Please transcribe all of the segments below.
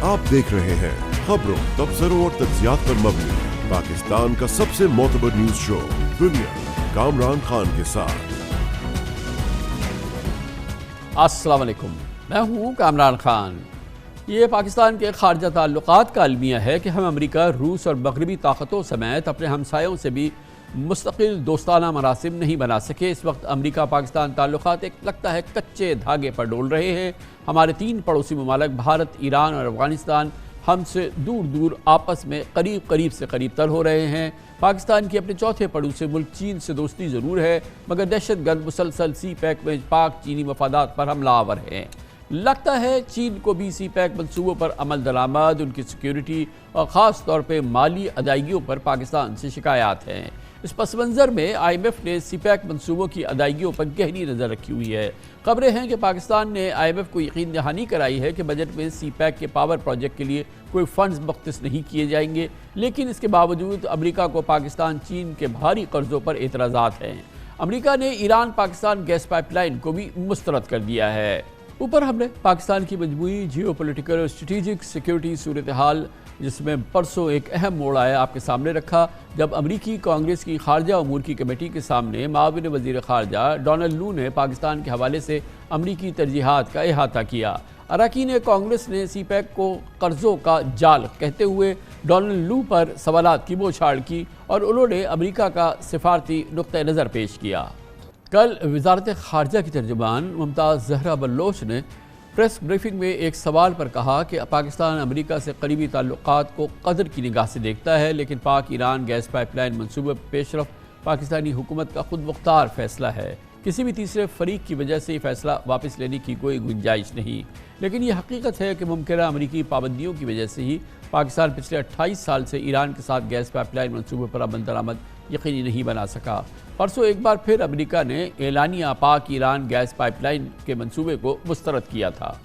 आप देख रहे हैं खबरों, तबसरों और तज्जियात पर मबनी पाकिस्तान का सबसे मोतबर न्यूज शो दुनिया कामरान खान के साथ। अस्सलाम वालेकुम, मैं हूँ कामरान खान। ये पाकिस्तान के खारजा ताल्लुकात का अलमिया है कि हम अमेरिका, रूस और मगरबी ताकतों समेत अपने हमसायों से भी मुस्तकिल दोस्ताना मरासिम नहीं बना सके। इस वक्त अमेरिका पाकिस्तान ताल्लुकात एक लगता है कच्चे धागे पर डोल रहे हैं। हमारे तीन पड़ोसी ममालिक भारत, ईरान और अफगानिस्तान हमसे दूर दूर आपस में करीब से करीब तर हो रहे हैं। पाकिस्तान की अपने चौथे पड़ोसी मुल्क चीन से दोस्ती ज़रूर है, मगर दहशतगर्द मुसलसल सी पैक में पाक चीनी मफादात पर हमलावर हैं। लगता है चीन को भी सी पैक मनसूबों पर अमल दरामद, उनकी सिक्योरिटी और ख़ास तौर पर माली अदायगियों पर पाकिस्तान से शिकायत हैं। इस पस मंज़र में IMF ने सी पैक मनसूबों की अदायगियों पर गहरी नज़र रखी हुई है। खबरें हैं कि पाकिस्तान ने IMF को यकीन दहानी कराई है कि बजट में सी पैक के पावर प्रोजेक्ट के लिए कोई फ़ंड्स मुख्तस नहीं किए जाएंगे, लेकिन इसके बावजूद अमेरिका को पाकिस्तान चीन के भारी कर्ज़ों पर एतराज़ात हैं। अमेरिका ने ईरान पाकिस्तान गैस पाइपलाइन को भी मुस्तरद कर दिया है। ऊपर हमने पाकिस्तान की मजमूई जियोपॉलिटिकल और स्ट्रेटेजिक सिक्योरिटी सूरत हाल, जिसमें परसों एक अहम मोड़ आया, आपके सामने रखा, जब अमरीकी कांग्रेस की खारजा अमूर की कमेटी के सामने माविन वज़ीर खारजा डोनाल्ड लू ने पाकिस्तान के हवाले से अमरीकी तरजीहात का अहाता किया। अरकान कांग्रेस ने सी पैक को कर्ज़ों का जाल कहते हुए डोनाल्ड लू पर सवालात की बौछार की और उन्होंने अमरीका का सिफारती नुक्ता नज़र पेश किया। कल वज़ारत खारजा की तर्जुमान मुमताज़ ज़हरा बल्लोच ने प्रेस ब्रीफिंग में एक सवाल पर कहा कि पाकिस्तान अमेरिका से करीबी ताल्लुकात को कदर की निगाह से देखता है, लेकिन पाक ईरान गैस पाइपलाइन मनसूबे पेशरफ पाकिस्तानी हुकूमत का खुद मुख्तार फैसला है। किसी भी तीसरे फरीक की वजह से ये फैसला वापस लेने की कोई गुंजाइश नहीं। लेकिन यह हकीकत है कि मुमकिन अमरीकी पाबंदियों की वजह से ही पाकिस्तान पिछले 28 साल से ईरान के साथ गैस पाइपलाइन मनसूबे पर अमल दरामद यकीनी नहीं बना सका। परसों एक बार फिर अमेरिका ने एलानिया पाक ईरान गैस पाइपलाइन के मंसूबे को मुस्तरद किया था।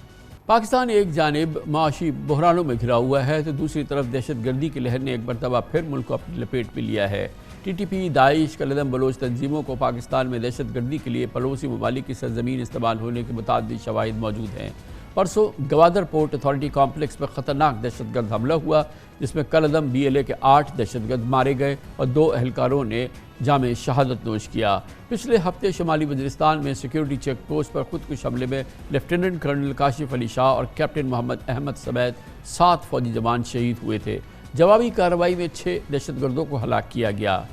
पाकिस्तान एक जानिब माशी बहरानों में घिरा हुआ है, तो दूसरी तरफ दहशत गर्दी की लहर ने एक मरतबा फिर मुल्क को अपनी लपेट में लिया है। TTP, दाइश, कलदम बलोच तंजीमों को पाकिस्तान में दहशत गर्दी के लिए पड़ोसी ममालिक की सरजमीन इस्तेमाल होने के मुतादिद शवाहिद मौजूद हैं। परसों गवादर पोर्ट अथॉरिटी कॉम्प्लेक्स पर ख़तरनाक दहशतगर्द हमला हुआ, जिसमें कलदम BLA के 8 दहशतगर्द मारे गए और 2 एहलकारों ने जामे शहादत नोश किया। पिछले हफ्ते शुमाली वज़ीरिस्तान में सिक्योरिटी चेक पोस्ट पर खुदकुश हमले में लेफ्टिनेंट कर्नल काशिफ अली शाह और कैप्टन मोहम्मद अहमद समेत 7 फौजी जवान शहीद हुए थे। जवाबी कार्रवाई में 6 दहशतगर्दों को हलाक किया गया।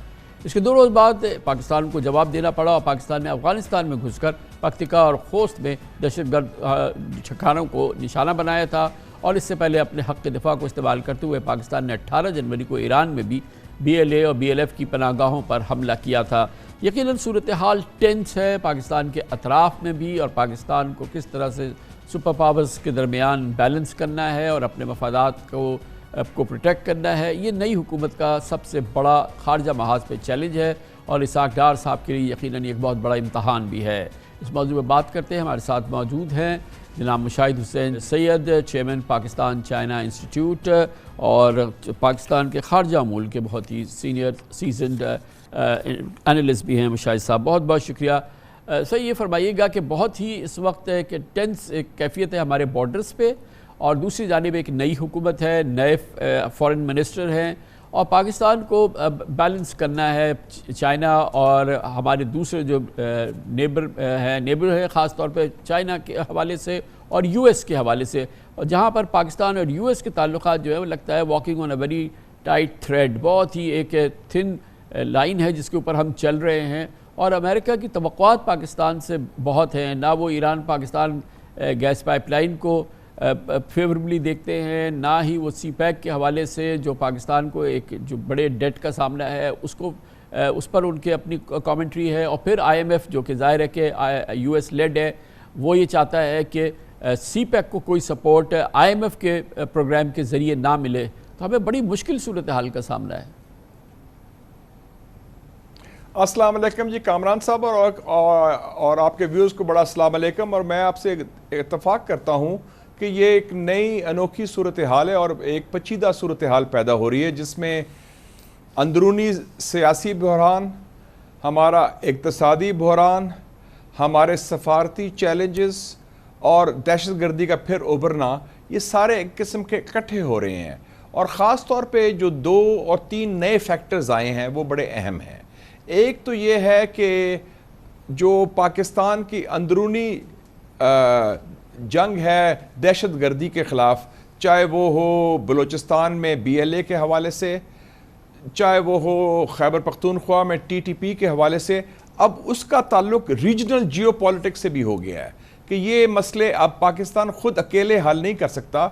इसके 2 रोज़ बाद पाकिस्तान को जवाब देना पड़ा और पाकिस्तान ने अफगानिस्तान में घुसकर पख्तिका और खोस्त में दहशतगर्द ठिकानों को निशाना बनाया था। और इससे पहले अपने हक़ के दिफा को इस्तेमाल करते हुए पाकिस्तान ने 18 जनवरी को ईरान में भी BLA और BLF की पनाहगाहों पर हमला किया था। यकीनन सूरत हाल टेंस है पाकिस्तान के अतराफ़ में भी, और पाकिस्तान को किस तरह से सुपर पावर्स के दरमियान बैलेंस करना है और अपने मफादात को प्रोटेक्ट करना है, ये नई हुकूमत का सबसे बड़ा खारजा महाज पे चैलेंज है और इसाक डार साहब के लिए यकीनन एक बहुत बड़ा इम्तहान भी है। इस मौजू में बात करते हैं। हमारे साथ मौजूद हैं जनाब Mushahid Hussain Syed, chairman Pakistan China institute और पाकिस्तान के खारजा अमूर के बहुत ही सीनियर सीजनड एनालिस्ट भी हैं। मुशाहिद साहब, बहुत बहुत शुक्रिया। सर, ये फरमाइएगा कि बहुत ही इस वक्त एक टेंस कैफियत है हमारे बॉर्डर्स पे, और दूसरी जानिब एक नई हुकूमत है, नए फॉरेन मिनिस्टर हैं, और पाकिस्तान को बैलेंस करना है चाइना और हमारे दूसरे जो नेबर है ख़ास तौर पे चाइना के हवाले से और US के हवाले से, और जहाँ पर पाकिस्तान और US के ताल्लुकात जो है वो लगता है walking on a very tight thread, बहुत ही एक थिन लाइन है जिसके ऊपर हम चल रहे हैं। और अमेरिका की तवक्कुआत पाकिस्तान से बहुत हैं, ना वो ईरान पाकिस्तान गैस पाइपलाइन को फेवरेबली देखते हैं, ना ही वो सी पैक के हवाले से जो पाकिस्तान को एक जो बड़े डेट का सामना है उसको उस पर उनके अपनी कमेंट्री है। और फिर IMF जो कि ज़ाहिर है कि US लेड है, वो ये चाहता है कि सी पैक को कोई सपोर्ट IMF के प्रोग्राम के ज़रिए ना मिले, तो हमें बड़ी मुश्किल सूरत हाल का सामना है। अस्सलाम वालेकुम जी कामरान साहब, और आपके व्यूज़ को बड़ा अस्सलाम वालेकुम। और मैं आपसे इत्तफाक करता हूँ कि ये एक नई अनोखी सूरत हाल है और एक पेचीदा सूरत हाल पैदा हो रही है, जिसमें अंदरूनी सियासी बहरान, हमारा इक़्तिसादी बहरान, हमारे सफारती चैलेंजेस और दहशत गर्दी का फिर उभरना, ये सारे एक किस्म के इकट्ठे हो रहे हैं। और ख़ास तौर पे जो 2 और 3 नए फैक्टर्स आए हैं वो बड़े अहम हैं। एक तो ये है कि जो पाकिस्तान की अंदरूनी जंग है दहशत गर्दी के ख़िलाफ़, चाहे वो हो बलूचिस्तान में BLA के हवाले से, चाहे वो हो खैबर पख्तूनख्वा में TTP के हवाले से, अब उसका ताल्लुक रीजनल जियोपॉलिटिक्स से भी हो गया है कि ये मसले अब पाकिस्तान खुद अकेले हल नहीं कर सकता।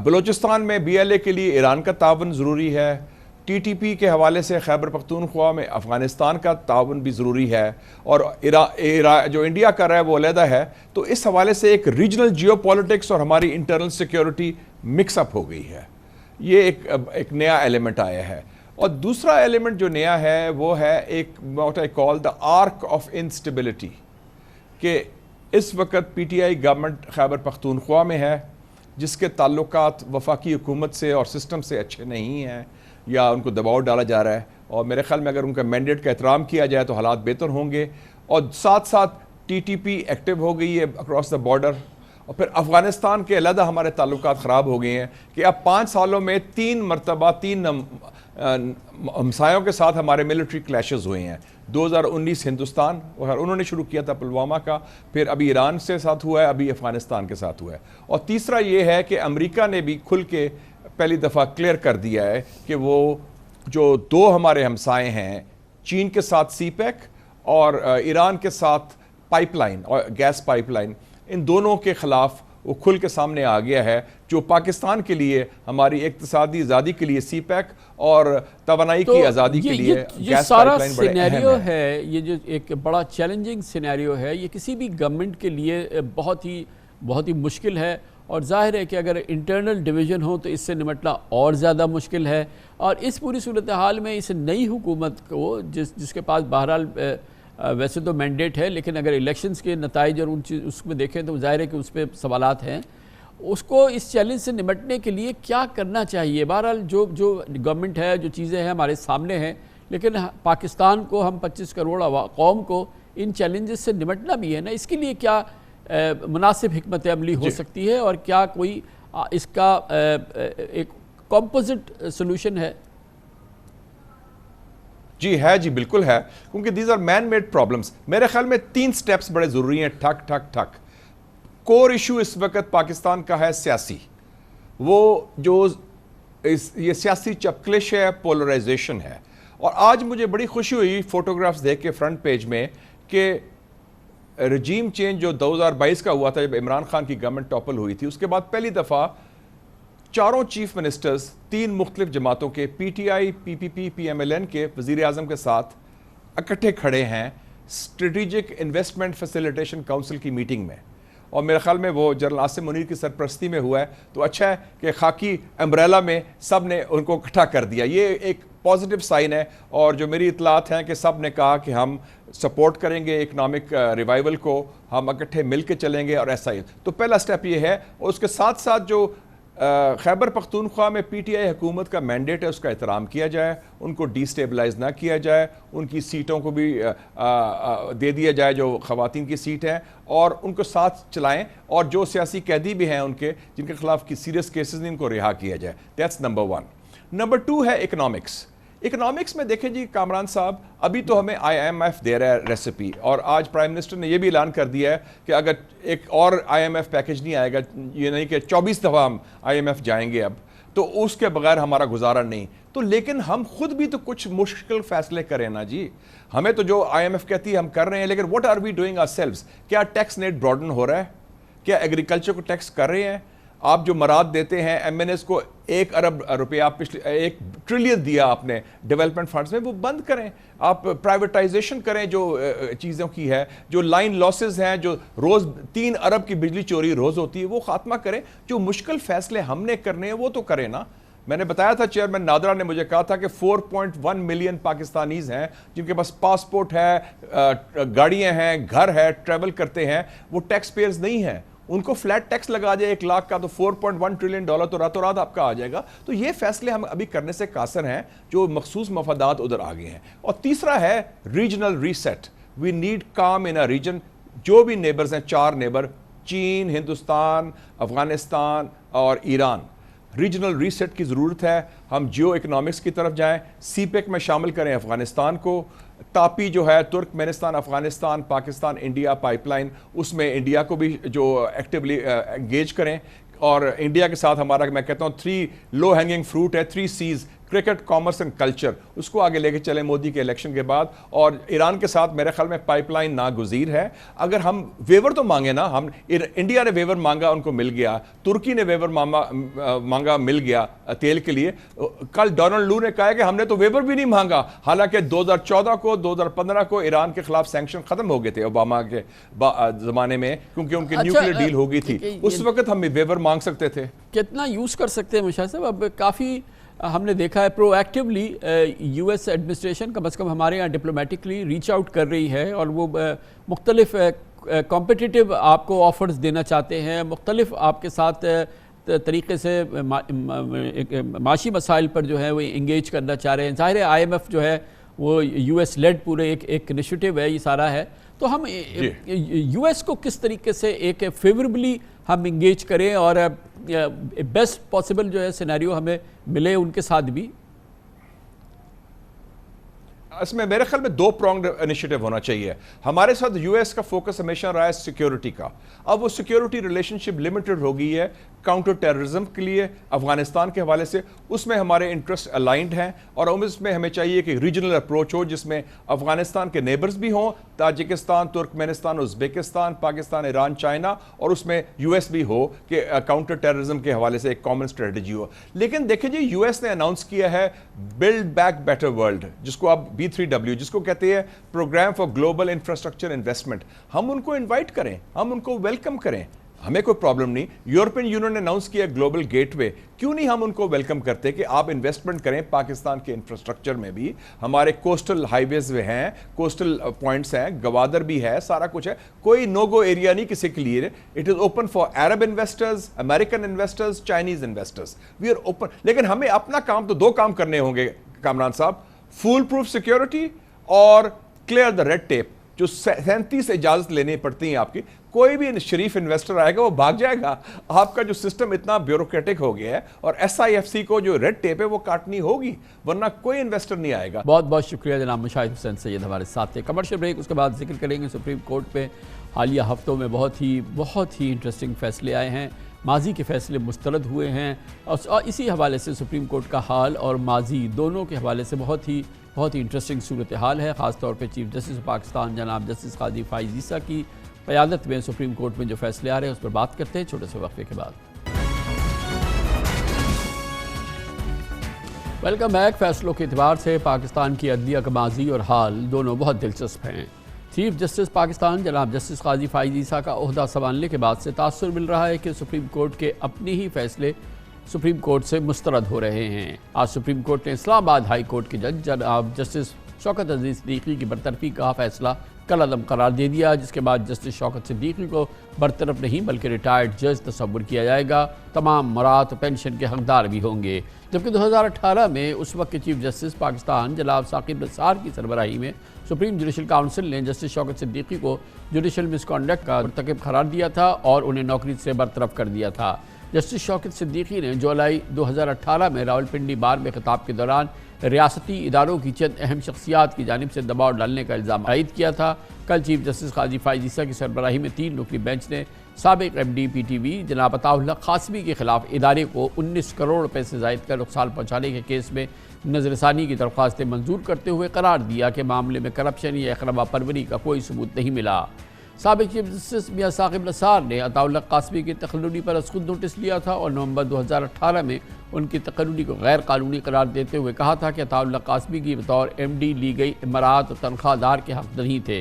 बलूचिस्तान में BLA के लिए ईरान का तावन ज़रूरी है, TTP के हवाले से खैबर पख्तूनख्वा में अफ़गानिस्तान का तावन भी ज़रूरी है, और जो इंडिया कर रहा है वो अलहदा है। तो इस हवाले से एक रीजनल जियोपॉलिटिक्स और हमारी इंटरनल सिक्योरिटी मिक्सअप हो गई है। ये एक नया एलिमेंट आया है। और दूसरा एलिमेंट जो नया है वो है एक what I call the arc of instability, कि इस वक्त PTI गवर्नमेंट खैबर पख्तूनख्वा में है जिसके ताल्लुकात वफाकी हुकूमत से और सिस्टम से अच्छे नहीं हैं, या उनको दबाव डाला जा रहा है। और मेरे ख्याल में अगर उनका मैंडेट का एहतराम किया जाए तो हालात बेहतर होंगे। और साथ साथ TTP एक्टिव हो गई है अक्रॉस द बॉर्डर, और फिर अफ़गानिस्तान के अलहदा हमारे ताल्लुकात ख़राब हो गए हैं कि अब 5 सालों में 3 मरतबा 3 हमसायों के साथ हमारे मिलिट्री क्लैशेस हुए हैं। 2019 हिंदुस्तान और उन्होंने शुरू किया था पुलवामा का, फिर अभी ईरान से साथ हुआ है, अभी अफ़गानिस्तान के साथ हुआ है। और तीसरा ये है कि अमेरिका ने भी खुल के पहली दफ़ा क्लियर कर दिया है कि वो जो 2 हमारे हमसाए हैं, चीन के साथ CPEC और ईरान के साथ पाइपलाइन और गैस पाइपलाइन, इन दोनों के ख़िलाफ़ वो खुल के सामने आ गया है, जो पाकिस्तान के लिए हमारी इक़्तिसादी आज़ादी के लिए CPEC और तवानाई की आज़ादी के लिए गैस पाइपलाइन बड़े सिनेरियो है। ये जो एक बड़ा चैलेंजिंग सिनेरियो है, ये किसी भी गवर्नमेंट के लिए बहुत ही मुश्किल है। और जाहिर है कि अगर इंटरनल डिवीज़न हो तो इससे निपटना और ज़्यादा मुश्किल है। और इस पूरी सूरत हाल में इस नई हुकूमत को जिसके पास बहरहाल वैसे तो मैंडेट है, लेकिन अगर इलेक्शंस के नताइज और उसमें देखें तो ज़ाहिर है कि उस पर सवालात हैं, उसको इस चैलेंज से निपटने के लिए क्या करना चाहिए। बहरहाल जो गवर्नमेंट है, जो चीज़ें हैं हमारे सामने हैं, लेकिन पाकिस्तान को, हम 25 करोड़ कौम को इन चैलेंजेस से निपटना भी है ना। इसके लिए क्या मुनासिब हिकमत अमली हो सकती है, और क्या कोई इसका एक कॉम्पोजिट सोल्यूशन है? जी है, जी बिल्कुल है, क्योंकि these are man made problems. मेरे ख्याल में 3 स्टेप्स बड़े ज़रूरी हैं। ठक ठक ठक। कोर इशू इस वक्त पाकिस्तान का है सियासी, वो जो ये सियासी चपकलिश है, पोलराइजेशन है। और आज मुझे बड़ी खुशी हुई फोटोग्राफ्स देख के फ्रंट पेज में कि रजीम चेंज जो 2022 का हुआ था, जब इमरान खान की गवर्नमेंट टॉपल हुई थी, उसके बाद पहली दफ़ा 4 चीफ मिनिस्टर्स 3 मुख्तलिफ जमातों के, PTI, PPP, PMLN के वज़ीर आज़म के साथ इकट्ठे खड़े हैं स्ट्रेटेजिक इन्वेस्टमेंट फैसिलिटेशन काउंसिल की मीटिंग में। और मेरे ख्याल में वो जनरल आसिम मुनीर की सरपरस्ती में हुआ है। तो अच्छा है कि खाकी अम्ब्रेला में सब ने उनको इकट्ठा कर दिया, ये एक पॉजिटिव साइन है। और जो मेरी इतलात हैं कि सब ने कहा कि हम सपोर्ट करेंगे इकनॉमिक रिवाइवल को, हम इकट्ठे मिल के चलेंगे, और ऐसा ही। तो पहला स्टेप ये है। और उसके साथ साथ जो खैबर पख्तूनख्वा में PTI हुकूमत का मैंडेट है, उसका एहतराम किया जाए, उनको डिस्टेबलाइज ना किया जाए, उनकी सीटों को भी दे दिया जाए जो ख़वातीन की सीट है, और उनको साथ चलाएं। और जो सियासी कैदी भी हैं उनके, जिनके खिलाफ की सीरियस केसेस नहीं, उनको रिहा किया जाए। That's number 1। नंबर 2 है इकनॉमिक्स। इकनॉमिक्स में देखें जी कामरान साहब, अभी तो हमें IMF दे रहा है रेसिपी, और आज प्राइम मिनिस्टर ने यह भी ऐलान कर दिया है कि अगर एक और IMF पैकेज नहीं आएगा, ये नहीं कि 24 दफ़ा हम IMF जाएंगे अब, तो उसके बगैर हमारा गुजारा नहीं। तो लेकिन हम खुद भी तो कुछ मुश्किल फैसले करें ना जी। हमें तो जो IMF कहती है हम कर रहे हैं, लेकिन what are we doing ourselves? क्या टैक्स नेट ब्रॉडन हो रहा है? क्या एग्रीकल्चर को टैक्स कर रहे हैं? आप जो मराद देते हैं MNS को 1 अरब रुपया, पिछले 1 ट्रिलियन दिया आपने डेवलपमेंट फंड्स में, वो बंद करें। आप प्राइवेटाइजेशन करें जो चीज़ों की है, जो लाइन लॉसेस हैं, जो रोज़ 3 अरब की बिजली चोरी रोज़ होती है, वो खात्मा करें। जो मुश्किल फैसले हमने करने हैं वो तो करें ना। मैंने बताया था, चेयरमैन नादरा ने मुझे कहा था कि 4.1 मिलियन पाकिस्तानीज़ हैं जिनके पास पासपोर्ट है, गाड़ियाँ हैं, घर है, ट्रैवल करते हैं, वो टैक्स पेयर्स नहीं हैं। उनको फ्लैट टैक्स लगा जाए 1 लाख का, तो $4.1 ट्रिलियन तो रातों रात आपका आ जाएगा। तो ये फैसले हम अभी करने से कासर हैं, जो मखसूस मफादात उधर आ गए हैं। और तीसरा है रीजनल रीसेट। वी नीड काम इन अ रीजन। जो भी नेबर्स हैं, 4 नेबर चीन, हिंदुस्तान, अफ़गानिस्तान और ईरान, रीजनल रीसेट की ज़रूरत है। हम जियो इकनॉमिक्स की तरफ जाएं, सीपेक में शामिल करें अफ़गानिस्तान को। तापी जो है Turkmenistan, Afghanistan, Pakistan, India pipeline, उसमें इंडिया को भी जो एक्टिवली एंगेज करें। और इंडिया के साथ हमारा, मैं कहता हूँ 3 लो हैंगिंग फ्रूट है, 3 C's, cricket, commerce and culture, उसको आगे लेके चले मोदी के इलेक्शन के बाद। और ईरान के साथ मेरे ख्याल में पाइपलाइन नागुज़ीर है। अगर हम वेवर तो मांगे ना, हम इंडिया ने वेवर मांगा, उनको मिल गया। तुर्की ने वेवर मांगा, मिल गया तेल के लिए। कल डोनाल्ड लू ने कहा है कि हमने तो वेवर भी नहीं मांगा, हालांकि 2014 को, 2015 को ईरान के खिलाफ सैंक्शन खत्म हो गए थे ओबामा के जमाने में, क्योंकि उनकी न्यूक्लियर डील हो गई थी। उस वक्त हम वेवर मांग सकते थे। कितना यूज़ कर सकते हैं मुशाहिद साहब? अब काफ़ी हमने देखा है प्रोएक्टिवली यूएस एडमिनिस्ट्रेशन कम से कम हमारे यहाँ डिप्लोमेटिकली रीच आउट कर रही है, और वो मुख्तलिफ कॉम्पिटिटिव आपको ऑफर्स देना चाहते हैं, मुख्तलिफ आपके साथ तरीके से माशी मसाइल पर जो है वो इंगेज करना चाह रहे हैं। ज़ाहिर है IMF जो है वो US लेड पूरे एक इनिशिएटिव है, ये सारा है। तो हम US को किस तरीके से एक फेवरेबली हम इंगेज करें और बेस्ट पॉसिबल जो है सिनेरियो हमें मिले उनके साथ भी? इसमें मेरे ख्याल में 2 प्रोंग्ड इनिशिएटिव होना चाहिए। हमारे साथ यूएस का फोकस हमेशा रहा है सिक्योरिटी का। अब वो सिक्योरिटी रिलेशनशिप लिमिटेड हो गई है काउंटर टेररिज्म के लिए अफगानिस्तान के हवाले से। उसमें हमारे इंटरेस्ट अलाइंड हैं, और उसमें हमें चाहिए कि रीजनल अप्रोच हो जिसमें अफगानिस्तान के नेबर्स भी हों, Tajikistan, Turkmenistan, Uzbekistan, Pakistan, Iran, China, और उसमें यूएस भी हो कि काउंटर टेररिज्म के हवाले से एक कॉमन स्ट्रेटजी हो। लेकिन देखिए जी, यूएस ने अनाउंस किया है बिल्ड बैक बेटर वर्ल्ड, जिसको आप B3W जिसको कहते हैं, program for global infrastructure investment. हम उनको इन्वाइट करें, हम उनको वेलकम करें, हमें कोई प्रॉब्लम नहीं। यूरोपियन यूनियन ने अनाउंस किया ग्लोबल गेटवे, क्यों नहीं हम उनको वेलकम करते कि आप इन्वेस्टमेंट करें पाकिस्तान के इंफ्रास्ट्रक्चर में भी। हमारे कोस्टल हाईवेज में हैं, कोस्टल पॉइंट्स हैं, गवादर भी है, सारा कुछ है, कोई नो गो एरिया नहीं किसी के लिए। It is open for Arab investors, American investors, Chinese investors, we are open. लेकिन हमें अपना काम तो 2 काम करने होंगे कामरान साहब, फुल प्रूफ सिक्योरिटी और क्लियर द रेड टेप। जो 37 इजाजत लेनी पड़ती हैं आपकी, कोई भी शरीफ इन्वेस्टर आएगा वो भाग जाएगा। आपका जो सिस्टम इतना ब्यूरोक्रेटिक हो गया है, और SIFC को जो रेड टेप है वो काटनी होगी, वरना कोई इन्वेस्टर नहीं आएगा। बहुत बहुत शुक्रिया जनाब मुशाहिद हुसैन सैयद हमारे साथ थे। कमर्शियल ब्रेक, उसके बाद जिक्र करेंगे सुप्रीम कोर्ट पे हालिया हफ्तों में बहुत ही इंटरेस्टिंग फैसले आए हैं। माजी के फैसले मुस्तरद हुए हैं, और इसी हवाले से सुप्रीम कोर्ट का हाल और माजी दोनों के हवाले से बहुत ही इंटरेस्टिंग सूरत हाल है। ख़ासतौर पर चीफ जस्टिस पाकिस्तान जनाब जस्टिस काजी फ़ाइज़ ईसा की क़यादत में सुप्रीम कोर्ट में जो फैसले आ रहे हैं उस पर बात करते हैं छोटे से वक्फे के बाद। Welcome back. फैसलों के एतबार से पाकिस्तान की अदलिया का माजी और हाल दोनों बहुत दिलचस्प हैं। चीफ जस्टिस पाकिस्तान जनाब जस्टिस काजी फ़ाइज़ ईसा का ओहदा संभालने के बाद से तासुर मिल रहा है कि सुप्रीम कोर्ट के अपने ही फैसले सुप्रीम कोर्ट से मुस्तरद हो रहे हैं। आज सुप्रीम कोर्ट ने इस्लामाबाद हाई कोर्ट के जज जनाब जस्टिस शौकत अजीज़ सिद्दीकी की बरतरफी का फैसला कलअदम करार दे दिया, जिसके बाद जस्टिस शौकत सिद्दीकी को बरतरफ नहीं बल्कि रिटायर्ड जज तस्वुर किया जाएगा। तमाम मरात पेंशन के हकदार भी होंगे। जबकि 2018 में उस वक्त के चीफ जस्टिस पाकिस्तान जनाब साकिब नसार की सरबराही में सुप्रीम जुडिशल काउंसिल ने जस्टिस शौकत सिद्दीकी को जुडिशल मिसकॉन्डक्ट का मुर्तकिब करार दिया था और उन्हें नौकरी से बरतरफ कर दिया था। जस्टिस शौकत सिद्दीकी ने जुलाई 2018 में रावलपिंडी बार में खिताब के दौरान रियासती इदारों की चंद अहम शख्सियात की जानिब से दबाव डालने का इल्ज़ाम आयद किया था। कल चीफ जस्टिस काजी फ़ाइज़ ईसा की सरबराही में 3 रुकनी बेंच ने साबिक MD PTV जनाब अताउल्लाह कासमी के खिलाफ इदारे को 19 करोड़ रुपये से ज़ायद का नुकसान पहुँचाने के केस में नज़रसानी की दरख्वास्तें मंजूर करते हुए करार दिया कि मामले में करप्शन या अखरबा परवरी का कोई सबूत नहीं मिला। साबिक चीफ जस्टिस मियां साकिब नसार ने अताउल्लाह कासमी की तकर्रुरी पर खुद नोटिस लिया था और नवंबर 2018 में उनकी तकर्रुरी को गैर कानूनी करार देते हुए कहा था कि अताउल्लाह कासमी की बतौर MD ली गई इमारात तनख्वाहदार के हक नहीं थे।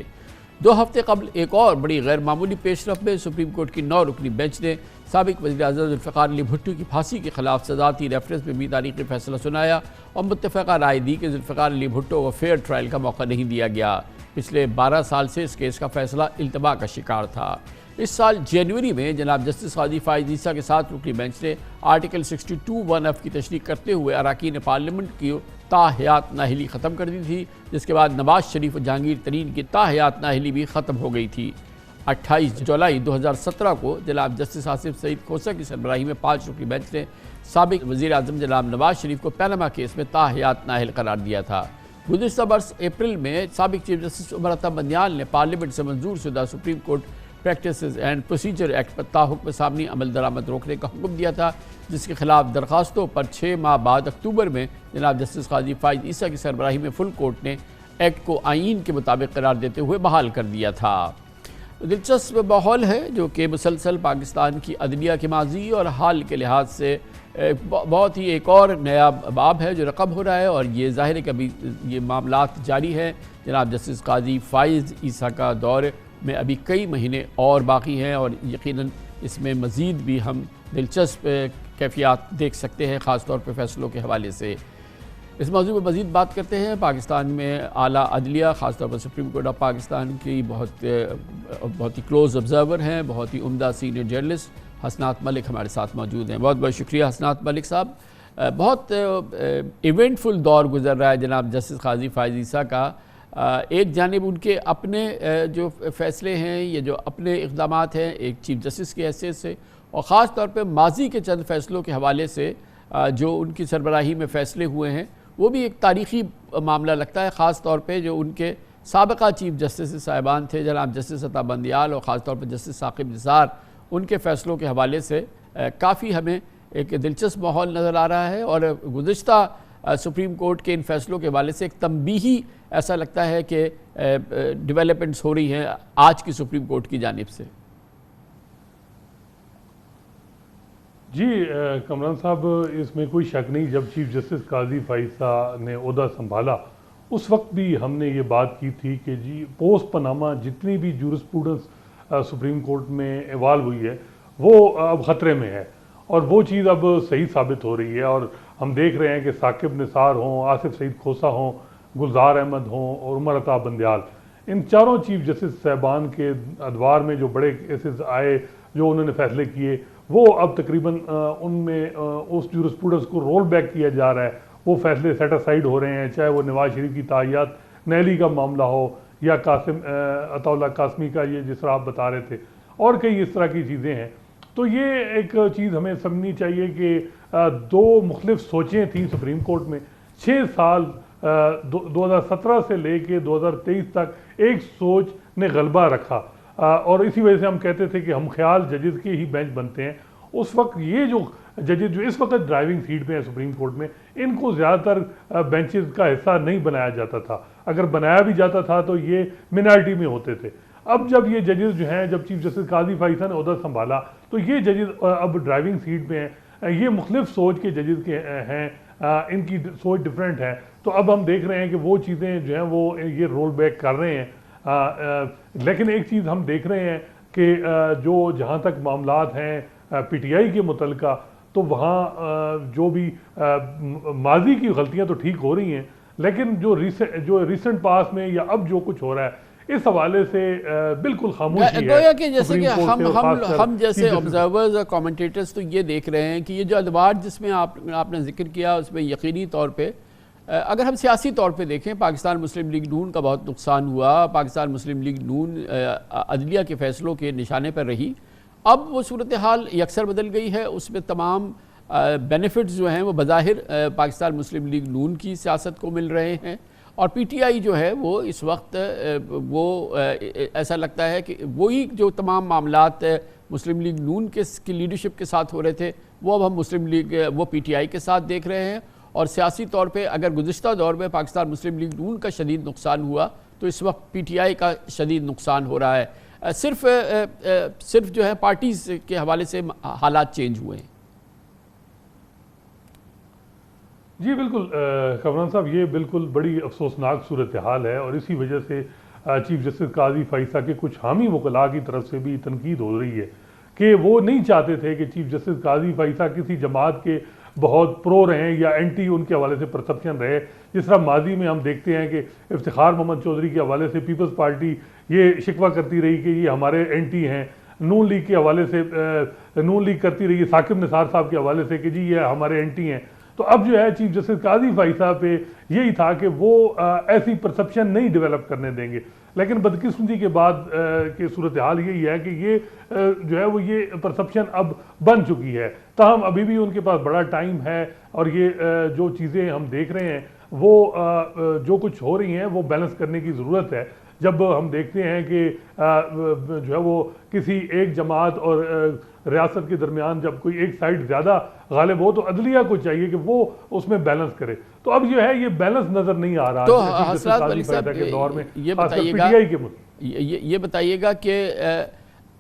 2 हफ्ते कबल एक और बड़ी गैर मामूली पेशरफ में सुप्रीम कोर्ट की 9 रुकनी बेंच ने साबिक वज़ीर-ए-आज़म ज़ुल्फ़िकार अली भुट्टो की फांसी के खिलाफ सजाती रेफरेंस में भी तारीख़ी फैसला सुनाया और मुत्तफ़क़ा राय दी कि ज़ुल्फ़िकार अली भुट्टो को फेयर ट्रायल का मौका नहीं दिया गया। पिछले 12 साल से इस केस का फैसला इल्तबा का शिकार था। इस साल जनवरी में जनाब जस्टिस काजी फ़ाइज़ ईसा के साथ रुकनी बेंच ने आर्टिकल 62(1)(f) की तशरीह करते हुए अरकान पार्लियामेंट की ताहयात नाअहली ख़त्म कर दी थी, जिसके बाद नवाज शरीफ और जहांगीर तरीन की ताहयात नाअहली भी ख़त्म हो गई थी। 28 जुलाई 2017 को जनाब जस्टिस आसिफ सईद खोसा की सरबराही में 5 रुकनी बेंच ने साबिक वज़ीर आज़म जनाब नवाज शरीफ को पैनामा केस में ताहयात नाअहल करार दिया था। गुज़िश्ता बरस अप्रैल में साबिक चीफ जस्टिस उमर अता बंदियाल ने पार्लियामेंट से मंजूर शुदा supreme court practices and procedure act पर ताहुक्म सामनी अमल दरामद रोकने का हुक्म दिया था, जिसके खिलाफ दरखास्तों पर 6 माह बाद अक्टूबर में जनाब जस्टिस काजी फाइज ईसा की सरबराही में फुल कोर्ट ने एक्ट को आइन के मुताबिक करार देते हुए बहाल कर दिया था। दिलचस्प माहौल है जो कि मुसलसल पाकिस्तान की अदलिया के माजी और हाल के लिहाज से बहुत ही एक और नया बाब है जो रकम हो रहा है, और ये ज़ाहिर है कि अभी ये मामलात जारी है। जनाब जस्टिस काजी फाइज ईसा का दौर में अभी कई महीने और बाकी हैं, और यकीनन इसमें मज़ीद भी हम दिलचस्प कैफियत देख सकते हैं, ख़ास तौर पर फ़ैसलों के हवाले से। इस मौजू में मज़ीद बात करते हैं। पाकिस्तान में आला अदलिया, ख़ास तौर पर सुप्रीम कोर्ट ऑफ पाकिस्तान की बहुत ही क्लोज़ ऑब्ज़र्वर हैं, बहुत ही उम्दा सीनियर जर्नलिस्ट हसनात मलिक हमारे साथ मौजूद हैं। बहुत बहुत शुक्रिया हसनात मलिक साहब। बहुत इवेंटफुल दौर गुजर रहा है जनाब जस्टिस काजी फाइज ईसा का। एक जानिब उनके अपने जो फ़ैसले हैं, ये जो अपने इक़दामात हैं एक चीफ जस्टिस की हैसियत से, और ख़ास तौर पर माजी के चंद फ़ैसलों के हवाले से जो उनकी सरबराही में फ़ैसले हुए हैं, वो भी एक तारीख़ी मामला लगता है। ख़ास तौर पे जो उनके साबिक़ा चीफ जस्टिस साहिबान थे जनाब जस्टिस अता बंदियाल और ख़ास तौर पे जस्टिस साकिब निसार, उनके फ़ैसलों के हवाले से काफ़ी हमें एक दिलचस्प माहौल नज़र आ रहा है। और गुज़िश्ता सुप्रीम कोर्ट के इन फ़ैसलों के हवाले से एक तंबीही ऐसा लगता है कि डेवलपमेंट्स हो रही हैं आज की सुप्रीम कोर्ट की जानिब से। जी कमरान साहब, इसमें कोई शक नहीं, जब चीफ जस्टिस काजी फाइसा ने ओहदा संभाला उस वक्त भी हमने ये बात की थी कि जी पोस्ट पनामा जितनी भी जूरिस्प्रूडेंस सुप्रीम कोर्ट में इवाल्व हुई है वो अब ख़तरे में है, और वो चीज़ अब सही साबित हो रही है। और हम देख रहे हैं कि साकिब निसार हों, आसिफ सईद खोसा हों, गुलजार अहमद हों और उमर अता बंदियाल, इन चारों चीफ जस्टिस साहबान के अदवार में जो बड़े केसेस आए, जो उन्होंने फ़ैसले किए, वो अब तकरीबन उनमें उस जूरिस्प्रूडेंस को रोल बैक किया जा रहा है। वो फैसले सेट असाइड हो रहे हैं, चाहे वो नवाज शरीफ की ताहियात नैली का मामला हो या कासिम अताउल्लाह कासमी का ये जिस तरह आप बता रहे थे, और कई इस तरह की चीज़ें हैं। तो ये एक चीज़ हमें समझनी चाहिए कि दो मुख्तलिफ सोचें थीं सुप्रीम कोर्ट में। 6 साल 2017 से लेके 2023 तक एक सोच ने गलबा रखा, और इसी वजह से हम कहते थे कि हम ख्याल जजेस के ही बेंच बनते हैं। उस वक्त ये जो जजेस जो इस वक्त ड्राइविंग सीट पे हैं सुप्रीम कोर्ट में, इनको ज़्यादातर बेंचेस का हिस्सा नहीं बनाया जाता था। अगर बनाया भी जाता था तो ये मिनॉरिटी में होते थे। अब जब ये जजेस जो हैं, जब चीफ जस्टिस काजी फाइसा ने ओहदा संभाला, तो ये जजेस अब ड्राइविंग सीट पे हैं। ये मुख्तलिफ सोच के जजेस के हैं, इनकी सोच डिफरेंट है। तो अब हम देख रहे हैं कि वो चीज़ें जो हैं वो ये रोल बैक कर रहे हैं। लेकिन एक चीज़ हम देख रहे हैं कि जो जहाँ तक मामलात हैं पीटीआई के मुतल्लिका, तो वहाँ जो भी माजी की गलतियाँ तो ठीक हो रही हैं, लेकिन जो रिसेंट पास में या अब जो कुछ हो रहा है इस हवाले से बिल्कुल खामोशी है। कि जैसे कि हम जैसे ऑब्जर्वर्स और कमेंटेटर्स तो ये देख रहे हैं कि ये जो अदवार जिसमें आपने जिक्र किया, उसमें यकीनी तौर पे अगर हम सियासी तौर पे देखें, पाकिस्तान मुस्लिम लीग नून का बहुत नुकसान हुआ। पाकिस्तान मुस्लिम लीग नून अदलिया के फ़ैसलों के निशाने पर रही। अब वो सूरत हाल यकसर बदल गई है, उसमें तमाम बेनिफिट्स जो हैं वो बज़ाहिर पाकिस्तान मुस्लिम लीग नून की सियासत को मिल रहे हैं, और पीटीआई जो है वो इस वक्त वो ऐसा लगता है कि वही जो तमाम मामलात मुस्लिम लीग नून की लीडरशिप के साथ हो रहे थे, वो अब हम मुस्लिम लीग वो पीटीआई के साथ देख रहे हैं। और सियासी तौर पे अगर गुज़िश्ता दौर में पाकिस्तान मुस्लिम लीग नून का शदीद नुकसान हुआ, तो इस वक्त पीटीआई का शदीद नुकसान हो रहा है। सिर्फ जो है पार्टीज़ के हवाले से हालात चेंज हुए हैं। जी बिल्कुल कमरान साहब, ये बिल्कुल बड़ी अफसोसनाक सूरत हाल है, और इसी वजह से चीफ जस्टिस काजी फाइसा के कुछ हामी वकला की तरफ से भी तनकीद हो रही है कि वो नहीं चाहते थे कि चीफ जस्टिस काजी फाइसा किसी जमात के बहुत प्रो रहें या एंटी उनके हवाले से परसेप्शन रहे। जिस तरह माजी में हम देखते हैं कि इफ्तिखार मोहम्मद चौधरी के हवाले से पीपल्स पार्टी ये शिकवा करती रही कि ये हमारे एंटी हैं, नून लीग के हवाले से नून लीग करती रही साकिब निसार साहब के हवाले से कि जी ये हमारे एंटी हैं। तो अब जो है चीफ जस्टिस काजी फाई साहब पे यही था कि वो ऐसी परसेप्शन नहीं डेवलप करने देंगे। लेकिन बदकिस्मती के बाद की सूरत हाल यही है कि ये जो है वो ये परसेप्शन अब बन चुकी है। ताहम अभी भी उनके पास बड़ा टाइम है और ये जो चीज़ें हम देख रहे हैं वो जो कुछ हो रही हैं वो बैलेंस करने की ज़रूरत है। जब हम देखते हैं कि जो है वो किसी एक जमात और रियासत के दरमियान जब कोई एक साइड ज़्यादा गालिब हो तो अदलिया को चाहिए कि वो उसमें बैलेंस करे। तो अब जो है ये बैलेंस नज़र नहीं आ रहा। तो हसरत अली साहब के दौर में ये बताइएगा कि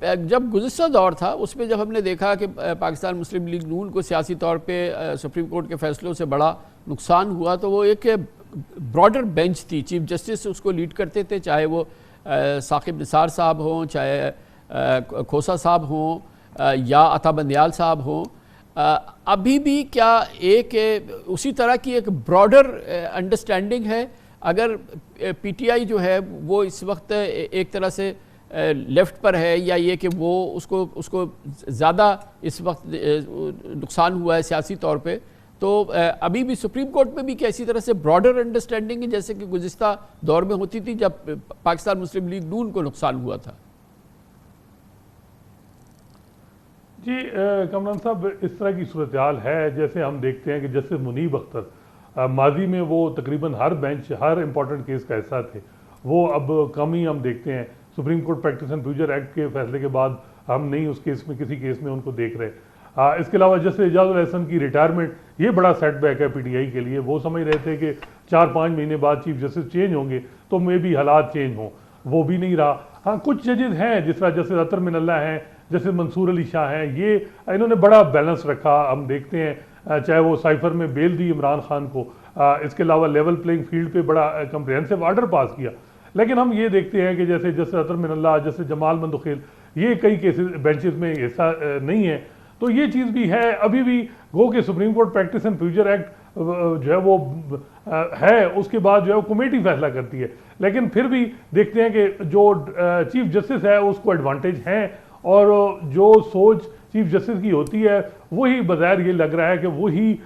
जब गुज़िश्ता दौर था उसमें जब हमने देखा कि पाकिस्तान मुस्लिम लीग नून को सियासी तौर पे सुप्रीम कोर्ट के फैसलों से बड़ा नुकसान हुआ, तो वो एक ब्रॉडर बेंच थी, चीफ जस्टिस उसको लीड करते थे, चाहे वो साकिब निसार साहब हों, चाहे खोसा साहब हों या अता बंदयाल साहब हों। अभी भी क्या एक उसी तरह की एक ब्रॉडर अंडरस्टैंडिंग है? अगर पीटीआई जो है वो इस वक्त एक तरह से लेफ़्ट पर है, या ये कि वो उसको ज़्यादा इस वक्त नुकसान हुआ है सियासी तौर पे, तो अभी भी सुप्रीम कोर्ट में भी क्या इसी तरह से ब्रॉडर अंडरस्टैंडिंग है जैसे कि गुज़िश्ता दौर में होती थी जब पाकिस्तान मुस्लिम लीग नून को नुकसान हुआ था? जी कमरान साहब, इस तरह की सूरत हाल है जैसे हम देखते हैं कि जस्टिस मुनीब अख्तर माजी में वो तकरीबन हर बेंच हर इंपॉर्टेंट केस का हिस्सा थे, वो अब कम ही हम देखते हैं। Supreme court practice and future act के फैसले के बाद हम नहीं उस केस में किसी केस में उनको देख रहे। इसके अलावा जस्टिस एजाजुल एहसन की रिटायरमेंट ये बड़ा सेटबैक है पीटीआई के लिए। वो समझ रहे थे कि 4-5 महीने बाद चीफ जस्टिस चेंज होंगे तो मे भी हालात चेंज हों, वो भी नहीं रहा। हाँ, कुछ जजेस हैं जिस तरह जस्टिस अतर मिनल्ला हैं, जस्टिस मंसूर अली शाह हैं, ये इन्होंने बड़ा बैलेंस रखा। हम देखते हैं चाहे वो साइफर में बेल दी इमरान खान को, इसके अलावा लेवल प्लेइंग फील्ड पे बड़ा कम्प्रिहेंसिव ऑर्डर पास किया। लेकिन हम ये देखते हैं कि जैसे जस्टिस अतर मिनल्ला, जस्टिस जमाल मंदुखेल, ये कई केसेस बेंचेस में हिस्सा नहीं है। तो ये चीज़ भी है। अभी भी गो के supreme court practice and future act जो है वो है, उसके बाद जो है वो कमेटी फैसला करती है। लेकिन फिर भी देखते हैं कि जो चीफ जस्टिस है उसको एडवांटेज हैं, और जो सोच चीफ जस्टिस की होती है वही बज़ाहिर ये लग रहा है कि वही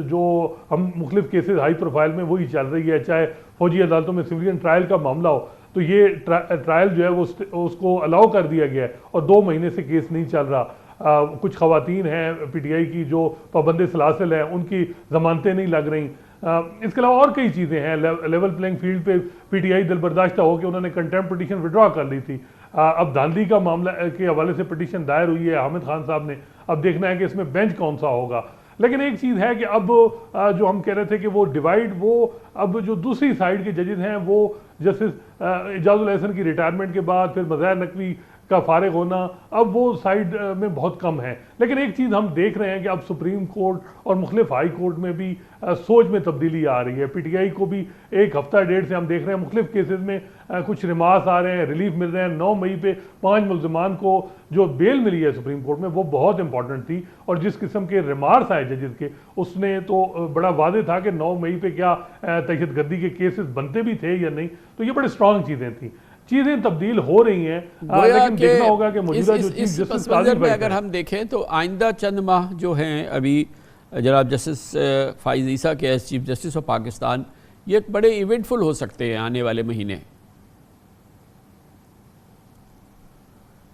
जो हम मुख्तलिफ केसेस हाई प्रोफाइल में वही चल रही है। चाहे फौजी अदालतों में सिविलियन ट्रायल का मामला हो तो ये ट्रायल जो है वो उसको अलाउ कर दिया गया है और 2 महीने से केस नहीं चल रहा। कुछ खवातीन हैं पीटीआई की जो पाबंद सलासिल हैं, उनकी जमानतें नहीं लग रही। इसके अलावा और कई चीज़ें हैं। लेवल प्लेइंग फील्ड पे पीटीआई दिल बर्दाश्ता हो कि उन्होंने कंटेम्प्ट पिटीशन विड्रॉ कर ली थी। अब धांधली का मामला के हवाले से पिटीशन दायर हुई है हामिद खान साहब ने। अब देखना है कि इसमें बेंच कौन सा होगा। लेकिन एक चीज़ है कि अब जो हम कह रहे थे कि वो डिवाइड, वो अब जो दूसरी साइड के जजेस हैं वो जस्टिस एजाजुल एहसन की रिटायरमेंट के बाद फिर मज़ाहिर नकवी का फारिग होना, अब वो साइड में बहुत कम है। लेकिन एक चीज़ हम देख रहे हैं कि अब सुप्रीम कोर्ट और मुख्तलिफ हाई कोर्ट में भी सोच में तब्दीली आ रही है। पीटीआई को भी एक हफ्ता डेढ़ से हम देख रहे हैं मुख्तलिफ केसेस में कुछ रिमार्स आ रहे हैं, रिलीफ मिल रहे हैं। 9 मई पे 5 मुलजमान को जो बेल मिली है सुप्रीम कोर्ट में वो बहुत इंपॉर्टेंट थी, और जिस किस्म के रिमार्स आए जजेस के उसने तो बड़ा वादे था कि 9 मई पे क्या तहरीर गर्दी के केसेस बनते भी थे या नहीं। तो ये बड़ी स्ट्रांग चीज़ें थी। चीजें तब्दील हो रही हैं, लेकिन देखना होगा कि मौजूदा जो चीफ जस्टिस में अगर हम देखें तो आइंदा चंद माह जो हैं, अभी जनाब जस्टिस फाइज ईसा के as chief justice of Pakistan, ये एक बड़े इवेंटफुल हो सकते हैं आने वाले महीने।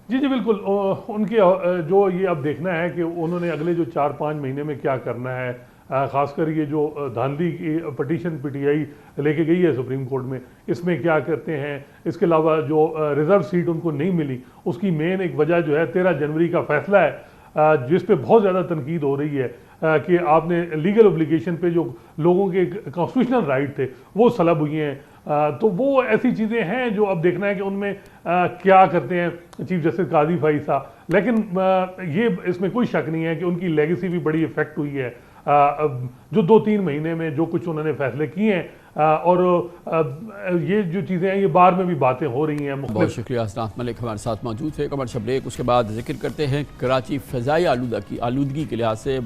जी जी बिल्कुल। उनके जो ये अब देखना है कि उन्होंने अगले जो 4-5 महीने में क्या करना है। ख़ासकर ये जो धांधली की पटिशन पीटीआई लेके गई है सुप्रीम कोर्ट में, इसमें क्या करते हैं। इसके अलावा जो रिज़र्व सीट उनको नहीं मिली, उसकी मेन एक वजह जो है 13 जनवरी का फैसला है, जिस पे बहुत ज़्यादा तनकीद हो रही है कि आपने लीगल ऑब्लिगेशन पे जो लोगों के कॉन्स्टिट्यूशनल राइट थे वो सलब हुए हैं। तो वो ऐसी चीज़ें हैं जो अब देखना है कि उनमें क्या करते हैं चीफ जस्टिस काजी फाई साहब। लेकिन ये इसमें कोई शक नहीं है कि उनकी लेगेसी भी बड़ी इफेक्ट हुई है जो 2-3 महीने में जो कुछ उन्होंने फैसले किए हैं, और ये जो चीज़ें हैं ये बार में भी बातें हो रही हैं। बहुत शुक्रिया असनात मलिक हमारे साथ मौजूद थे। कमर्शियल ब्रेक, उसके बाद जिक्र करते हैं कराची फ़ज़ाई आलूदगी के लिहाज से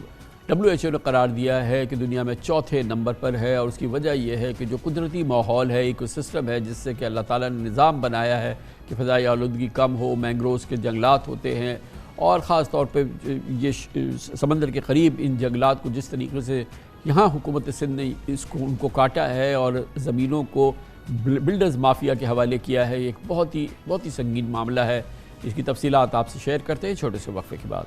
WHO ने करार दिया है कि दुनिया में 4थे नंबर पर है, और उसकी वजह यह है कि जो कुदरती माहौल है, इकोसिस्टम है, जिससे कि अल्लाह ताला ने निज़ाम बनाया है कि फ़ज़ाई आलूदगी कम हो, मैंग्रोव्स के जंगलात होते हैं, और ख़ास तौर पे ये समंदर के करीब इन जंगलात को जिस तरीके से यहाँ हुकूमत सिंध ने इसको उनको काटा है और ज़मीनों को बिल्डर्स माफिया के हवाले किया है। एक बहुत ही संगीन मामला है। इसकी तफसीलात आपसे शेयर करते हैं छोटे से वक्फे के बाद।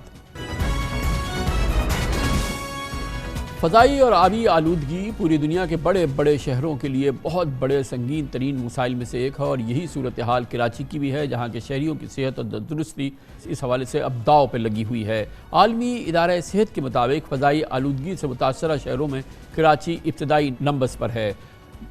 फ़ज़ाई और आबी आलूदगी पूरी दुनिया के बड़े बड़े शहरों के लिए बहुत बड़े संगीन तरीन मसाइल में से एक है और यही सूरत हाल कराची की भी है, जहाँ के शहरियों की सेहत और तंदुरुस्ती इस हवाले से अब दाव पर लगी हुई है। आलमी इदारा सेहत के मुताबिक फ़ज़ाई आलूदगी से मुतासरा शहरों में कराची इब्तदाई नंबर्स पर है।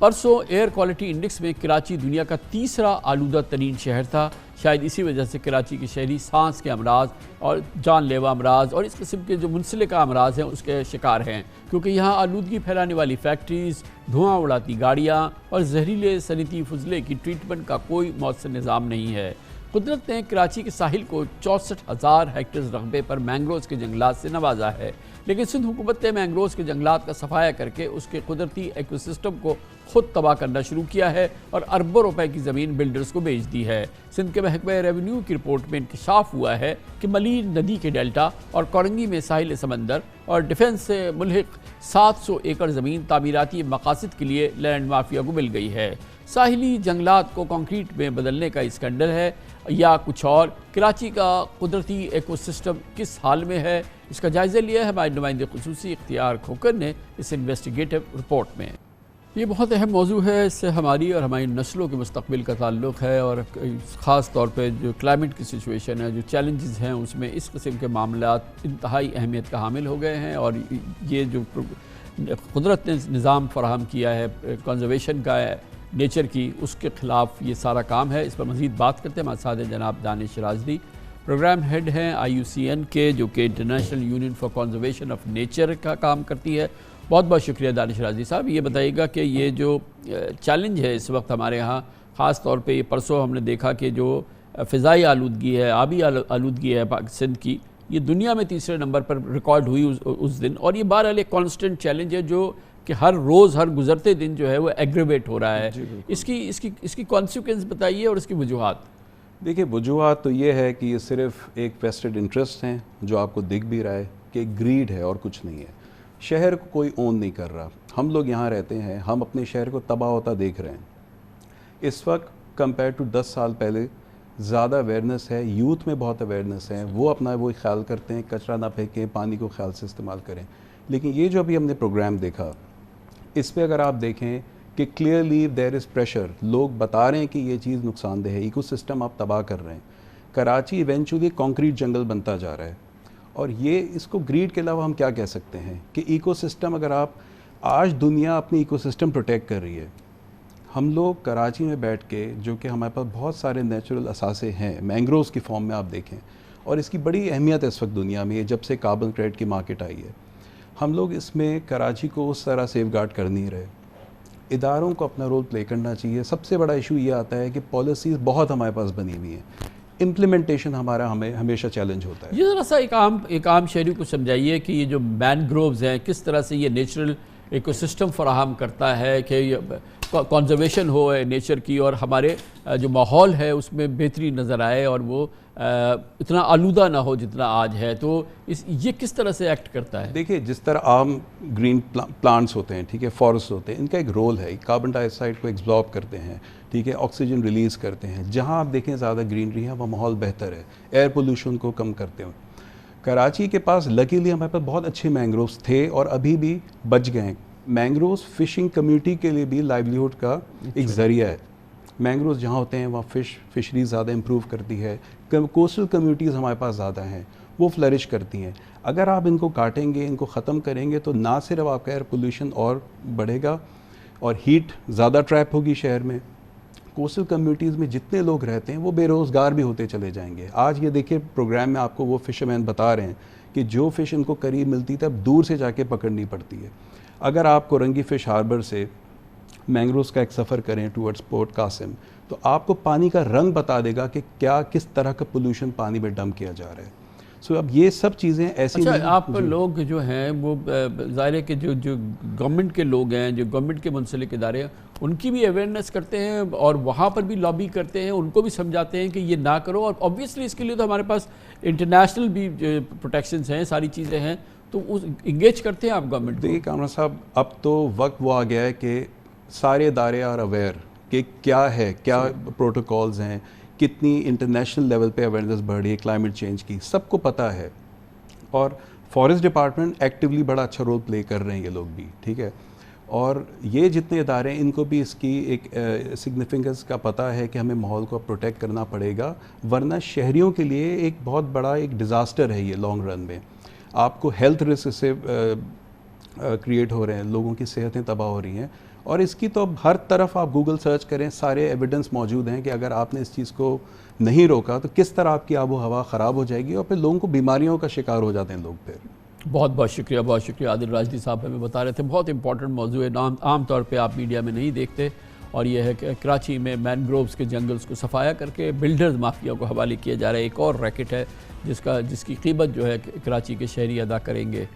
परसों एयर क्वालिटी इंडेक्स में कराची दुनिया का तीसरा आलूदा तरीन शहर था। शायद इसी वजह से कराची के शहरी सांस के अमराज और जानलेवा अमराज और इस किस्म के जो मुंसलिका अमराज हैं उसके शिकार हैं, क्योंकि यहाँ आलूदगी फैलाने वाली फैक्ट्रीज़, धुआं उड़ाती गाड़ियाँ और जहरीले सनती फजले की ट्रीटमेंट का कोई मौसर निज़ाम नहीं है। कुदरत ने कराची के साहिल को 64,000 हेक्टेयर रकबे पर मैंग्रोव्स के जंगलात से नवाजा है, लेकिन सिंध हुकूमत ने मैंग्रोव्स के जंगलात का सफाया करके उसके कुदरती इकोसिस्टम को खुद तबाह करना शुरू किया है और अरबों रुपए की ज़मीन बिल्डर्स को बेच दी है। सिंध के महकमे रेवेन्यू की रिपोर्ट में इंकशाफ हुआ है कि मलीन नदी के डेल्टा और कोरंगी में साहिल समंदर और डिफेंस से मुल्हिक 700 एकड़ ज़मीन तामीराती मकासद के लिए लैंड माफिया को मिल गई है। साहिली जंगलात को कंक्रीट में बदलने का स्कैंडल है या कुछ और? कराची का कुदरती इकोसिस्टम किस हाल में है, इसका जायज़ा लिया है हमारे नुमाइंदे खुसूसी इख्तियार खोकर ने इस इन्वेस्टिगेटिव रिपोर्ट में। ये बहुत अहम मौजू है, इससे हमारी और हमारी नस्लों के मुस्तकबिल का ताल्लुक़ है और ख़ास तौर पे जो क्लाइमेट की सिचुएशन है, जो चैलेंजेस हैं, उसमें इस किस्म के मामलात इंतहाई अहमियत का हामिल हो गए हैं। और ये जो कुदरत ने निज़ाम फराहम किया है कंजर्वेशन का नेचर की, उसके ख़िलाफ़ ये सारा काम है। इस पर मज़ीद बात करते हैं हमारे साथ जनाब दानिश राजदी, प्रोग्राम हेड हैं IUCN के, जो कि international union for conservation of nature का काम करती है। बहुत बहुत शुक्रिया दानिश राजदी साहब। ये बताइएगा कि ये जो चैलेंज है इस वक्त हमारे यहाँ, ख़ास तौर पे ये परसों हमने देखा कि जो फ़िज़ाई आलूदगी है, आबी आलूदगी है सिंध की, ये दुनिया में तीसरे नंबर पर रिकॉर्ड हुई उस दिन, और ये बहरहाल एक कॉन्स्टेंट चैलेंज है जो कि हर रोज़ हर गुजरते दिन जो है वो एग्रेवेट हो रहा है। इसकी कॉन्सिक्वेंस बताइए और इसकी वजूहात। देखिए, वजूहात तो ये है कि ये सिर्फ एक वेस्टेड इंटरेस्ट हैं जो आपको दिख भी रहा है कि ग्रीड है और कुछ नहीं है। शहर को कोई ओन नहीं कर रहा। हम लोग यहाँ रहते हैं, हम अपने शहर को तबाह होता देख रहे हैं। इस वक्त कंपेयर टू 10 साल पहले ज़्यादा अवेयरनेस है, यूथ में बहुत अवेयरनेस है, वो अपना वो ख्याल करते हैं, कचरा ना फेंकें, पानी को ख्याल से इस्तेमाल करें। लेकिन ये जो अभी हमने प्रोग्राम देखा, इस पे अगर आप देखें कि क्लियरली देयर इज़ प्रेशर, लोग बता रहे हैं कि ये चीज़ नुकसानदेह है, इकोसिस्टम आप तबाह कर रहे हैं। कराची इवेंचुअली कंक्रीट जंगल बनता जा रहा है और ये इसको ग्रीड के अलावा हम क्या कह सकते हैं कि इकोसिस्टम, अगर आप आज दुनिया अपनी इकोसिस्टम प्रोटेक्ट कर रही है, हम लोग कराची में बैठ के, जो कि हमारे पास बहुत सारे नेचुरल असासे हैं, मैंग्रोव्स की फॉर्म में आप देखें, और इसकी बड़ी अहमियत है इस वक्त दुनिया में, जब से कार्बन क्रेडिट की मार्केट आई है। हम लोग इसमें कराची को उस तरह सेफ गार्ड कर नहीं रहे। इदारों को अपना रोल प्ले करना चाहिए। सबसे बड़ा इशू ये आता है कि पॉलिसीज़ बहुत हमारे पास बनी हुई हैं, इम्प्लीमेंटेशन हमारा हमें हमेशा चैलेंज होता है। ये ज़रा सा एक आम शहरी को समझाइए कि ये जो मैनग्रोव्स हैं, किस तरह से ये नेचुरल इकोसिस्टम फराहम करता है कि कंजर्वेशन हो नेचर की और हमारे जो माहौल है उसमें बेहतरी नज़र आए और वो इतना आलूदा ना हो जितना आज है। तो ये किस तरह से एक्ट करता है? देखिए, जिस तरह आम ग्रीन प्लांट्स होते हैं, ठीक है, फॉरेस्ट होते हैं, इनका एक रोल है, कार्बन डाइऑक्साइड को एब्जॉर्ब करते हैं, ठीक है, ऑक्सीजन रिलीज़ करते हैं। जहाँ आप देखें ज़्यादा ग्रीनरी है वहाँ माहौल बेहतर है, एयर पोल्यूशन को कम करते हैं। कराची के पास लकीली हमारे पास बहुत अच्छे मैंग्रोव्स थे और अभी भी बच गए हैं। मैंग्रोव्स फिशिंग कम्युनिटी के लिए भी लाइवलीहुड का एक ज़रिया है। मैंग्रोव्स जहाँ होते हैं वहाँ फिशरीज ज़्यादा इम्प्रूव करती है। कोस्टल कम्युनिटीज़ हमारे पास ज़्यादा हैं, वो फ्लरिश करती हैं। अगर आप इनको काटेंगे, इनको ख़त्म करेंगे, तो ना सिर्फ आपका एयर पोल्यूशन और बढ़ेगा और हीट ज़्यादा ट्रैप होगी शहर में। कोस्टल कम्युनिटीज़ में जितने लोग रहते हैं वो बेरोज़गार भी होते चले जाएंगे। आज ये देखिए, प्रोग्राम में आपको वो फ़िशरमैन बता रहे हैं कि जो फ़िश इनको करीब मिलती थी अब दूर से जाके पकड़नी पड़ती है। अगर आप कोरंगी फ़िश हार्बर से मैंग्रोव्स का एक सफ़र करें टूवर्ड्स पोर्ट कासिम, तो आपको पानी का रंग बता देगा कि क्या किस तरह का पोल्यूशन पानी में डंप किया जा रहा है। सो अब ये सब चीज़ें ऐसी। अच्छा, आप लोग जो हैं वो ज़ाहिर है कि जो गवर्नमेंट के लोग हैं, जो गवर्नमेंट के मुंसलिक इदारे हैं, उनकी भी अवेयरनेस करते हैं और वहाँ पर भी लॉबी करते हैं, उनको भी समझाते हैं कि ये ना करो। और ऑब्वियसली इसके लिए तो हमारे पास इंटरनेशनल भी प्रोटेक्शंस हैं, सारी चीज़ें हैं। तो उस इंगेज करते हैं आप गवर्नमेंट को? देखिए कामरान साहब, अब तो वक्त वो आ गया है कि सारे इदारे आर अवेयर कि क्या है, क्या प्रोटोकॉल्स हैं, कितनी इंटरनेशनल लेवल पे अवेयरनेस बढ़ रही है क्लाइमेट चेंज की, सबको पता है। और फॉरेस्ट डिपार्टमेंट एक्टिवली बड़ा अच्छा रोल प्ले कर रहे हैं ये लोग भी, ठीक है। और ये जितने इदारे हैं इनको भी इसकी एक सिग्निफिकेंस का पता है कि हमें माहौल को प्रोटेक्ट करना पड़ेगा, वरना शहरियों के लिए एक बहुत बड़ा एक डिज़ास्टर है ये लॉन्ग रन में। आपको हेल्थ रिस्क से क्रिएट हो रहे हैं, लोगों की सेहतें तबाह हो रही हैं, और इसकी तो हर तरफ आप गूगल सर्च करें, सारे एविडेंस मौजूद हैं कि अगर आपने इस चीज़ को नहीं रोका तो किस तरह आपकी आबो हवा ख़राब हो जाएगी और फिर लोगों को बीमारियों का शिकार हो जाते हैं लोग फिर। बहुत बहुत शुक्रिया आदिल राजदी साहब हमें बता रहे थे। बहुत इंपॉर्टेंट मौजू है, आम तौर पे आप मीडिया में नहीं देखते, और यह है कि कराची में मैनग्रोव्स के जंगल्स को सफाया करके बिल्डर्स माफिया को हवाले किया जा रहा है। एक और रैकेट है जिसकी कीमत जो है कराची के शहरी अदा करेंगे।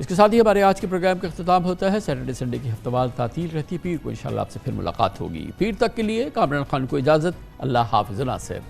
इसके साथ ही हमारे आज के प्रोग्राम का अख्ताम होता है। सैटरडे संडे की हफ्तेवार तातील रहती है। पीर को इंशाल्लाह आपसे फिर मुलाकात होगी। पीर तक के लिए कामरान खान को इजाज़त। अल्लाह हाफ़िज़ नासिर।